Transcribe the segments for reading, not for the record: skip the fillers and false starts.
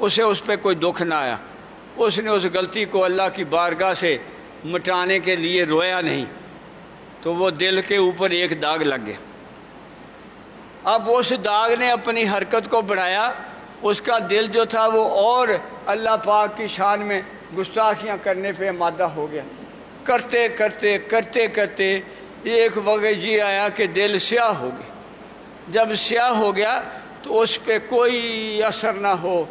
اسے اس پہ کوئی دکھ نہ آیا، اس نے اس غلطی کو اللہ کی بارگاہ سے مٹانے کے لیے رویا نہیں، تو وہ دل کے اوپر ایک داغ لگ گیا۔ اب اس داغ نے اپنی حرکت کو بڑھایا، اس کا دل جو تھا وہ اور اللہ پاک کی شان میں گستاخیاں کرنے پہ آمادہ ہو گیا۔ کرتے کرتے کرتے کرتے ایک وقت یہ آیا کہ دل سیاہ ہو گیا۔ جب سیاہ ہو گیا تو اس پہ کوئی اثر نہ ہو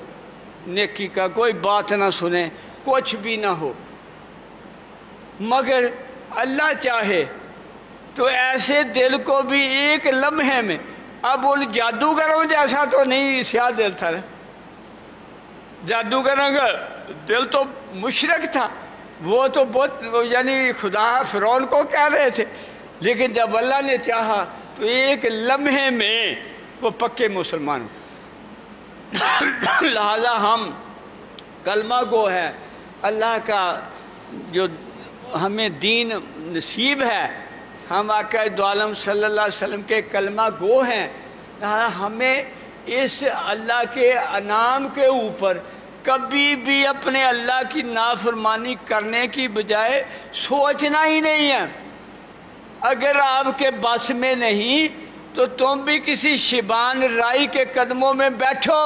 نیکی کا، کوئی بات نہ سنے، کچھ بھی نہ ہو، مگر اللہ چاہے تو ایسے دل کو بھی ایک لمحے میں، اب ان جادوگروں جیسا تو نہیں سیاہ دل تھا، جادوگروں کا دل تو مشرک تھا، وہ تو بہت یعنی خدا فرعون کو کہہ رہے تھے، لیکن جب اللہ نے چاہا تو ایک لمحے میں وہ پکے مسلمان۔ لہذا ہم کلمہ گو ہے، اللہ کا جو ہمیں دین نصیب ہے، ہم آقا دو عالم صلی اللہ علیہ وسلم کے کلمہ گو ہیں، ہمیں اس اللہ کے انعام کے اوپر کبھی بھی اپنے اللہ کی نافرمانی کرنے کی بجائے سوچنا ہی نہیں ہے۔ اگر آپ کے بس میں نہیں تو تم بھی کسی شیبان رائی کے قدموں میں بیٹھو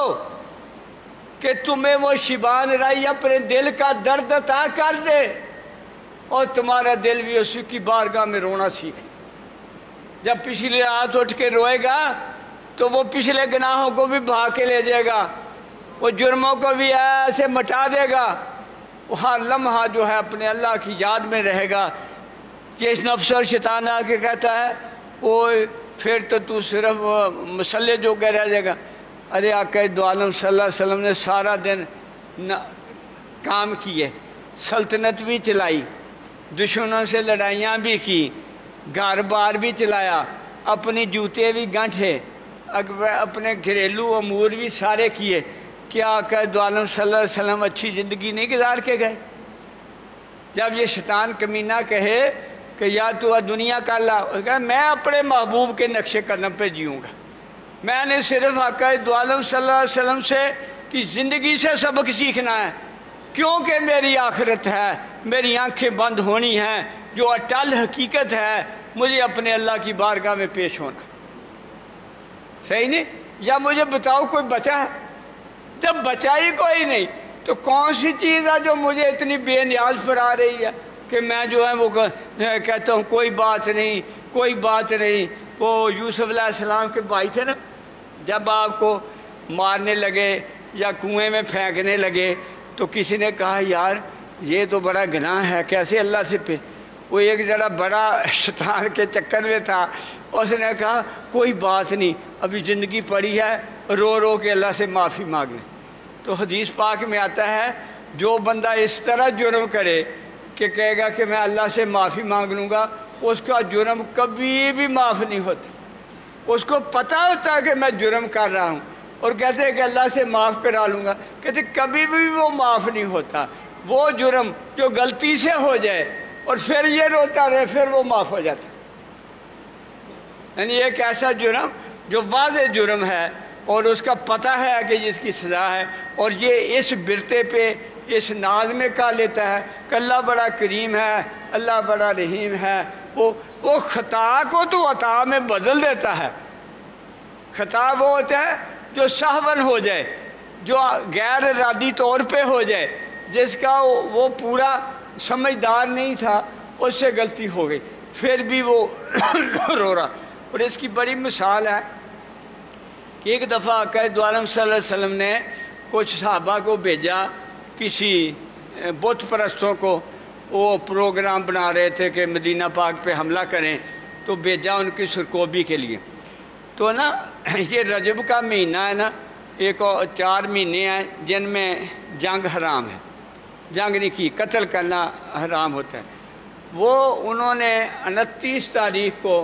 کہ تمہیں وہ شیبان رائی اپنے دل کا درد عطا کر دے، اور تمہارا دل بھی اسی کی بارگاہ میں رونا سیکھے۔ جب پچھلی رات اٹھ کے روئے گا تو وہ پچھلے گناہوں کو بھی بھا کے لے جائے گا، وہ جرموں کو بھی ایسے مٹا دے گا، وہ ہر لمحہ جو ہے اپنے اللہ کی یاد میں رہے گا۔ کہ اس نفس اور شیطان آ کے کہتا ہے وہ پھر تو صرف مسلح جو کہہ رہ جائے گا۔ ارے آقا دو عالم صلی اللہ علیہ وسلم نے سارا دن کام کیے، سلطنت بھی چلائی، دشمنوں سے لڑائیاں بھی کی، گھر بار بھی چلایا، اپنی جوتے بھی گانٹھے، اپنے گھریلو امور بھی سارے کیے۔ کیا آقا دو عالم صلی اللہ علیہ وسلم اچھی زندگی نہیں گزار کے گئے؟ جب یہ شیطان کمینہ کہے کہ یا تو دنیا کا اللہ، میں اپنے محبوب کے نقش قدم پہ جیوں گا، میں نے صرف آقا دو عالم صلی اللہ علیہ وسلم سے کی زندگی سے سبق سیکھنا ہے، کیونکہ میری آخرت ہے، میری آنکھیں بند ہونی ہیں، جو اٹل حقیقت ہے مجھے اپنے اللہ کی بارگاہ میں پیش ہونا۔ صحیح نہیں؟ یا مجھے بتاؤ کوئی بچا ہے؟ جب بچا ہی کوئی نہیں تو کون سی چیز ہے جو مجھے اتنی بے نیاز پر آ رہی ہے کہ میں جو ہے وہ کہتا ہوں کوئی بات نہیں، کوئی بات نہیں۔ وہ یوسف علیہ السلام کے بھائی تھے نا، جب آپ کو مارنے لگے یا کنویں میں پھینکنے لگے تو کسی نے کہا یار یہ تو بڑا گناہ ہے، کیسے اللہ سے پہ؟ وہ ایک ذرا بڑا شیطان کے چکر میں تھا، اس نے کہا کوئی بات نہیں، ابھی زندگی پڑی ہے، رو رو کے اللہ سے معافی مانگیں۔ تو حدیث پاک میں آتا ہے جو بندہ اس طرح جرم کرے کہ کہے گا کہ میں اللہ سے معافی مانگ لوں گا، اس کا جرم کبھی بھی معاف نہیں ہوتا۔ اس کو پتہ ہوتا ہے کہ میں جرم کر رہا ہوں اور کہتے ہیں کہ اللہ سے معاف کرا لوں گا، کہتے کبھی بھی وہ معاف نہیں ہوتا۔ وہ جرم جو غلطی سے ہو جائے اور پھر یہ روتا رہے پھر وہ معاف ہو جاتا، یعنی ایک ایسا جرم جو واضح جرم ہے اور اس کا پتہ ہے کہ جس کی سزا ہے، اور یہ اس برتے پہ اس ناز میں کہا لیتا ہے کہ اللہ بڑا کریم ہے، اللہ بڑا رحیم ہے۔ وہ خطا کو تو عطا میں بدل دیتا ہے۔ خطا وہ ہوتا ہے جو سہون ہو جائے، جو غیر ارادی طور پہ ہو جائے، جس کا وہ پورا سمجھدار نہیں تھا، اس سے غلطی ہو گئی پھر بھی وہ رو رہا۔ اور اس کی بڑی مثال ہے کہ ایک دفعہ آقا دو عالم صلی اللہ علیہ وسلم نے کچھ صحابہ کو بھیجا، کسی بت پرستوں کو، وہ پروگرام بنا رہے تھے کہ مدینہ پاک پہ حملہ کریں، تو بھیجا ان کی سرکوبی کے لیے۔ تو نا یہ رجب کا مہینہ ہے نا، ایک 4 مہینے ہیں جن میں جنگ حرام ہے، جنگ نہیں کی، قتل کرنا حرام ہوتا ہے۔ وہ انہوں نے 29 تاریخ کو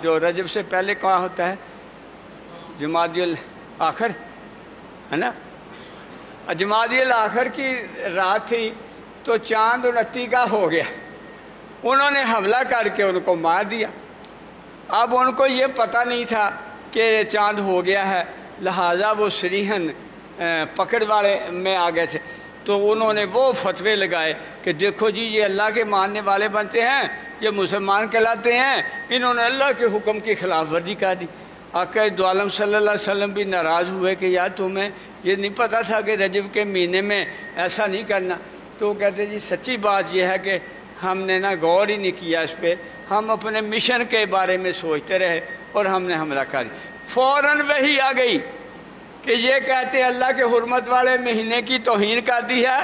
جو رجب سے پہلے کہا ہوتا ہے جمادی الاخر ہے نا، جمادی الاخر کی رات تھی تو چاند 29 کا ہو گیا، انہوں نے حملہ کر کے ان کو مار دیا۔ اب ان کو یہ پتہ نہیں تھا کہ چاند ہو گیا ہے، لہٰذا وہ صریحاً پکڑ والے میں آ گئے تھے، تو انہوں نے وہ فتوے لگائے کہ دیکھو جی یہ اللہ کے ماننے والے بنتے ہیں، یہ مسلمان کہلاتے ہیں، انہوں نے اللہ کے حکم کی خلاف ورزی کر دی۔ آقا دو عالم صلی اللہ علیہ وسلم بھی ناراض ہوئے کہ یار تمہیں یہ نہیں پتہ تھا کہ رجب کے مہینے میں ایسا نہیں کرنا؟ تو کہتے جی سچی بات یہ ہے کہ ہم نے غور ہی نہیں کیا اس پہ، ہم اپنے مشن کے بارے میں سوچتے رہے اور ہم نے حملہ کر دیا۔ فوراً وحی آ گئی کہ یہ کہتے ہیں اللہ کے حرمت والے مہینے کی توہین کر دی ہے،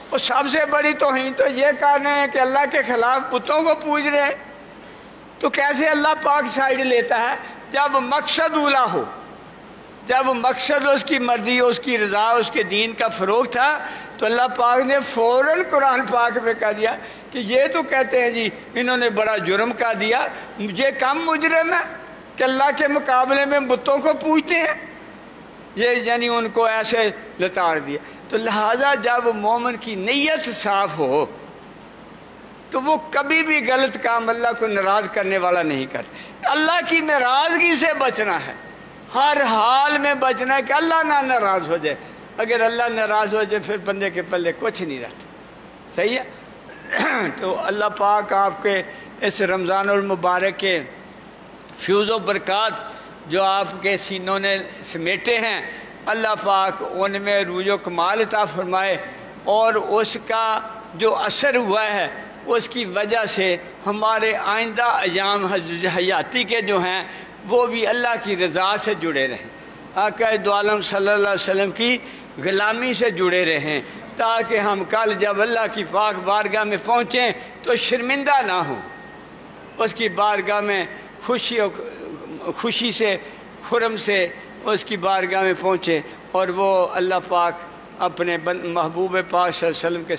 اور سب سے بڑی توہین تو یہ کر رہے ہیں کہ اللہ کے خلاف بتوں کو پوج رہے ہیں۔ تو کیسے اللہ پاک سائیڈ لیتا ہے؟ جب مقصد اولا ہو، جب مقصد اس کی مرضی، اس کی رضا، اس کے دین کا فروغ تھا، تو اللہ پاک نے فوراً قرآن پاک میں کہہ دیا کہ یہ تو کہتے ہیں جی انہوں نے بڑا جرم کر دیا، یہ کم مجرم ہے کہ اللہ کے مقابلے میں بتوں کو پوجتے ہیں، یہ یعنی ان کو ایسے لتاڑ دیا۔ تو لہٰذا جب مومن کی نیت صاف ہو تو وہ کبھی بھی غلط کام اللہ کو ناراض کرنے والا نہیں کرتا۔ اللہ کی ناراضگی سے بچنا ہے، ہر حال میں بچنا ہے کہ اللہ نہ ناراض ہو جائے۔ اگر اللہ ناراض ہو جائے پھر بندے کے پلے کچھ نہیں رہتا، صحیح ہے؟ تو اللہ پاک آپ کے اس رمضان المبارک کے فیوز و برکات جو آپ کے سینوں نے سمیٹے ہیں، اللہ پاک ان میں روج و کمال عطا فرمائے، اور اس کا جو اثر ہوا ہے اس کی وجہ سے ہمارے آئندہ ایام حیاتی کے جو ہیں وہ بھی اللہ کی رضا سے جڑے رہیں، آقا دو عالم صلی اللہ علیہ وسلم کی غلامی سے جڑے رہیں، تاکہ ہم کل جب اللہ کی پاک بارگاہ میں پہنچیں تو شرمندہ نہ ہوں، اس کی بارگاہ میں خوشی سے خرم سے اس کی بارگاہ میں پہنچے، اور وہ اللہ پاک اپنے محبوب پاک صلی اللہ علیہ وسلم کے